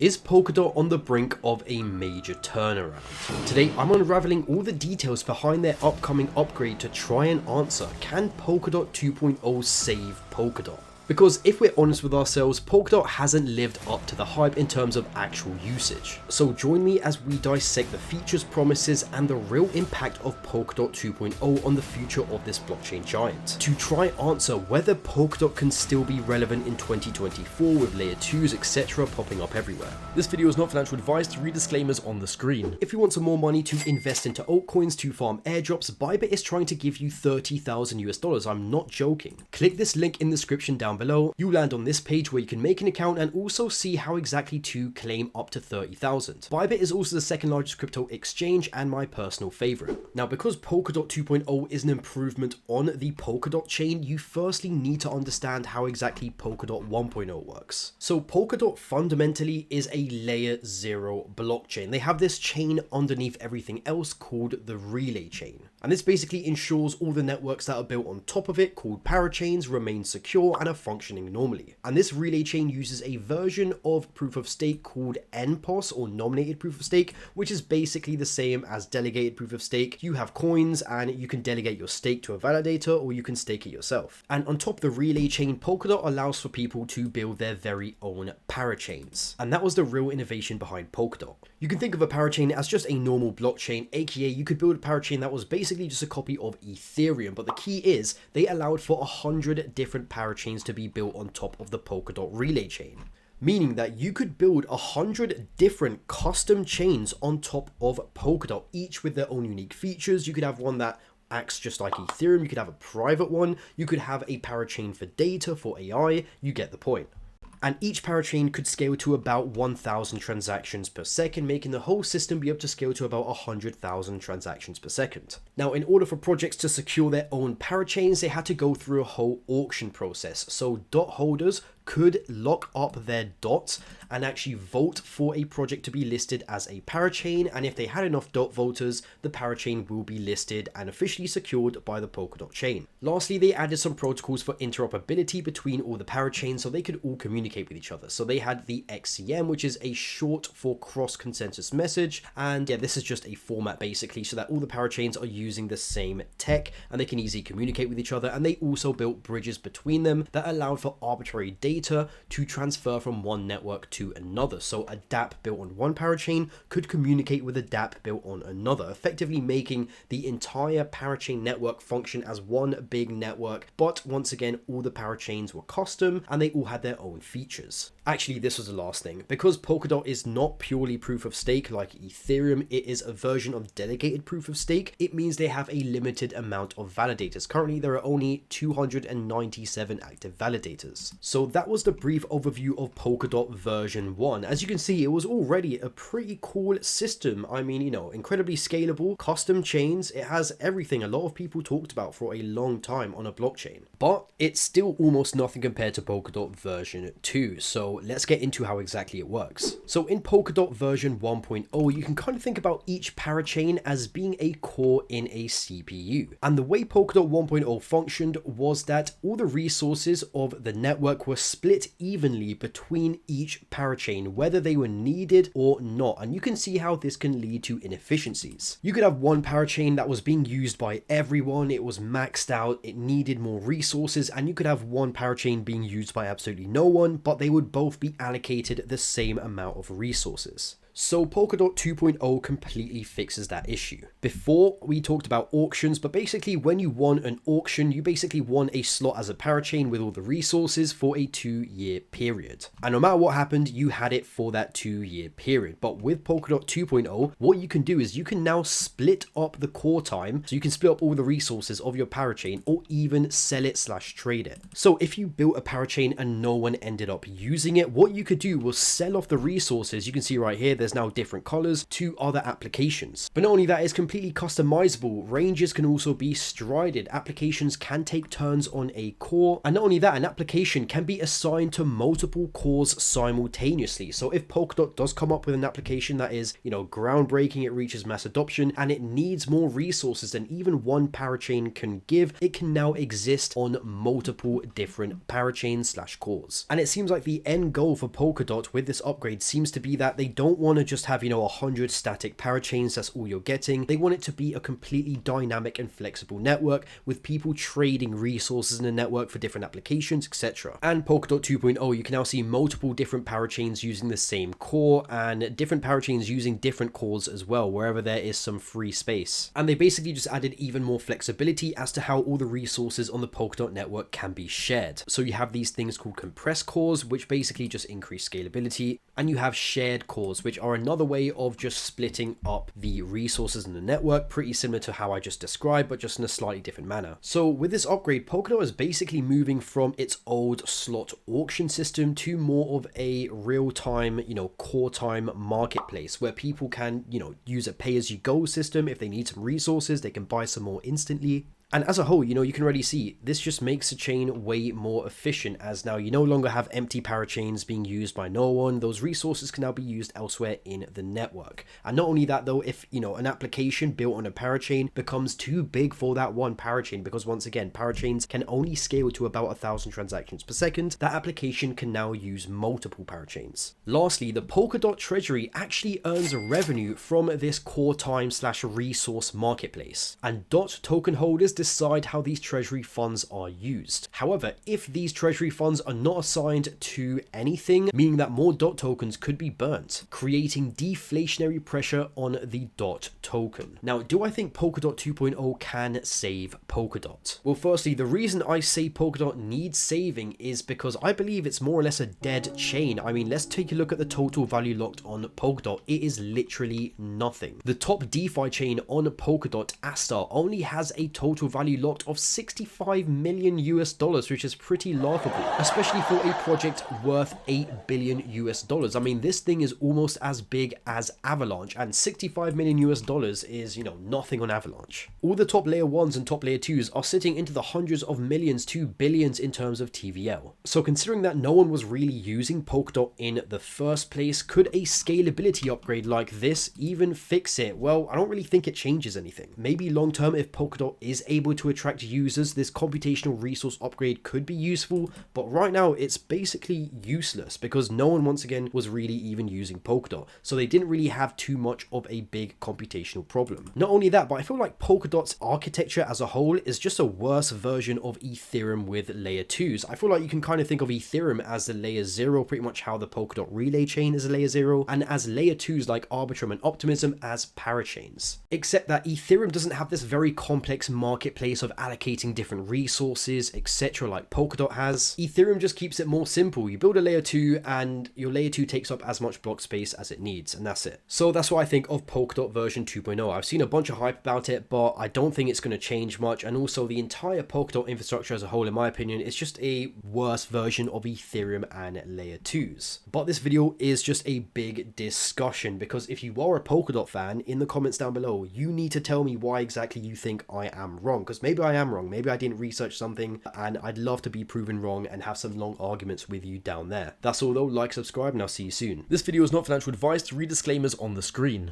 Is Polkadot on the brink of a major turnaround? Today, I'm unraveling all the details behind their upcoming upgrade to try and answer, can Polkadot 2.0 save Polkadot? Because if we're honest with ourselves, Polkadot hasn't lived up to the hype in terms of actual usage. So join me as we dissect the features, promises, and the real impact of Polkadot 2.0 on the future of this blockchain giant, to try answer whether Polkadot can still be relevant in 2024 with layer 2s, etc. popping up everywhere. This video is not financial advice, read disclaimers on the screen. If you want some more money to invest into altcoins to farm airdrops, Bybit is trying to give you $30,000 US. I'm not joking. Click this link in the description down below. You land on this page where you can make an account and also see how exactly to claim up to 30,000. Bybit is also the second largest crypto exchange and my personal favorite. Now, because Polkadot 2.0 is an improvement on the Polkadot chain, you firstly need to understand how exactly Polkadot 1.0 works. So Polkadot fundamentally is a layer 0 blockchain. They have this chain underneath everything else called the relay chain. And this basically ensures all the networks that are built on top of it, called parachains, remain secure and are functioning normally. And this relay chain uses a version of proof of stake called NPOS, or nominated proof of stake, which is basically the same as delegated proof of stake. You have coins and you can delegate your stake to a validator, or you can stake it yourself. And on top of the relay chain, Polkadot allows for people to build their very own parachains. And that was the real innovation behind Polkadot. You can think of a parachain as just a normal blockchain, aka you could build a parachain that was basically just a copy of Ethereum, but the key is they allowed for 100 different parachains to be built on top of the Polkadot relay chain, meaning that you could build 100 different custom chains on top of Polkadot, each with their own unique features. You could have one that acts just like Ethereum, you could have a private one, you could have a parachain for data, for AI, you get the point. And each parachain could scale to about 1,000 transactions per second, making the whole system be able to scale to about 100,000 transactions per second. Now, in order for projects to secure their own parachains, they had to go through a whole auction process. So dot holders could lock up their dots and actually vote for a project to be listed as a parachain, and if they had enough dot voters, the parachain will be listed and officially secured by the Polkadot chain. Lastly, they added some protocols for interoperability between all the parachains so they could all communicate with each other. So they had the XCM, which is a short for cross consensus message, and yeah, this is just a format basically so that all the parachains are using the same tech and they can easily communicate with each other. And they also built bridges between them that allowed for arbitrary data to transfer from one network to another. So a dApp built on one parachain could communicate with a dApp built on another, effectively making the entire parachain network function as one big network. But once again, all the parachains were custom and they all had their own features. Actually, this was the last thing. Because Polkadot is not purely proof of stake like Ethereum, it is a version of delegated proof of stake. It means they have a limited amount of validators. Currently, there are only 297 active validators. So that was the brief overview of Polkadot version 1. As you can see, it was already a pretty cool system. I mean, you know, incredibly scalable, custom chains. It has everything a lot of people talked about for a long time on a blockchain. But it's still almost nothing compared to Polkadot version 2. So let's get into how exactly it works. So in Polkadot version 1.0, you can kind of think about each parachain as being a core in a CPU. And the way Polkadot 1.0 functioned was that all the resources of the network were split evenly between each parachain, whether they were needed or not. And you can see how this can lead to inefficiencies. You could have one parachain that was being used by everyone, it was maxed out, it needed more resources, and you could have one parachain being used by absolutely no one, but they would both be allocated the same amount of resources. So Polkadot 2.0 completely fixes that issue. Before, we talked about auctions, but basically when you won an auction, you basically won a slot as a parachain with all the resources for a 2-year period. And no matter what happened, you had it for that 2-year period. But with Polkadot 2.0, what you can do is you can now split up the core time, so you can split up all the resources of your parachain or even sell it / trade it. So if you built a parachain and no one ended up using it, what you could do was sell off the resources. You can see right here, there's now different colors to other applications. But not only that, it's completely customizable. Ranges can also be strided. Applications can take turns on a core. And not only that, an application can be assigned to multiple cores simultaneously. So if Polkadot does come up with an application that is, groundbreaking, it reaches mass adoption, and it needs more resources than even one parachain can give, it can now exist on multiple different parachains/cores. And it seems like the end goal for Polkadot with this upgrade seems to be that they don't want to just have, 100 static parachains, that's all you're getting. They want it to be a completely dynamic and flexible network with people trading resources in the network for different applications, etc. And Polkadot 2.0, you can now see multiple different parachains using the same core and different parachains using different cores as well, wherever there is some free space. And they basically just added even more flexibility as to how all the resources on the Polkadot network can be shared. So you have these things called compressed cores, which basically just increase scalability, and you have shared cores, which are another way of just splitting up the resources in the network, pretty similar to how I just described, but just in a slightly different manner. So with this upgrade, Polkadot is basically moving from its old slot auction system to more of a real-time, core time marketplace where people can, use a pay-as-you-go system. If they need some resources, they can buy some more instantly. And as a whole, you can already see this just makes the chain way more efficient, as now you no longer have empty parachains being used by no one. Those resources can now be used elsewhere in the network. And not only that though, if an application built on a parachain becomes too big for that one parachain, because once again, parachains can only scale to about 1,000 transactions per second, that application can now use multiple parachains. Lastly, the Polkadot treasury actually earns a revenue from this core time/resource marketplace, and DOT token holders decide how these treasury funds are used. However, if these treasury funds are not assigned to anything, meaning that more DOT tokens could be burnt, creating deflationary pressure on the DOT token. Now, do I think Polkadot 2.0 can save Polkadot? Well, firstly, the reason I say Polkadot needs saving is because I believe it's more or less a dead chain. I mean, let's take a look at the total value locked on Polkadot. It is literally nothing. The top DeFi chain on Polkadot, Astar, only has a total value locked of $65 million, which is pretty laughable, especially for a project worth $8 billion. I mean, this thing is almost as big as Avalanche, and $65 million is, nothing on Avalanche. All the top layer 1s and top layer 2s are sitting into the hundreds of millions to billions in terms of TVL. So considering that no one was really using Polkadot in the first place, could a scalability upgrade like this even fix it? Well, I don't really think it changes anything. Maybe long term, if Polkadot is able to attract users, this computational resource upgrade could be useful, but right now it's basically useless because no one once again was really even using Polkadot, so they didn't really have too much of a big computational problem. Not only that, but I feel like Polkadot's architecture as a whole is just a worse version of Ethereum with layer 2s. I feel like you can kind of think of Ethereum as the layer 0, pretty much how the Polkadot relay chain is a layer 0, and as layer 2s like Arbitrum and Optimism as parachains. Except that Ethereum doesn't have this very complex marketplace of allocating different resources, etc. like Polkadot has. Ethereum just keeps it more simple. You build a layer 2 and your layer 2 takes up as much block space as it needs, and that's it. So that's what I think of Polkadot version 2.0. I've seen a bunch of hype about it, but I don't think it's going to change much, and also the entire Polkadot infrastructure as a whole, in my opinion, is just a worse version of Ethereum and layer 2s. But this video is just a big discussion, because if you are a Polkadot fan, in the comments down below, you need to tell me why exactly you think I am wrong, because maybe I am wrong, maybe I didn't research something, and I'd love to be proven wrong and have some long arguments with you down there. That's all though, like, subscribe, and I'll see you soon. This video is not financial advice, read disclaimers on the screen.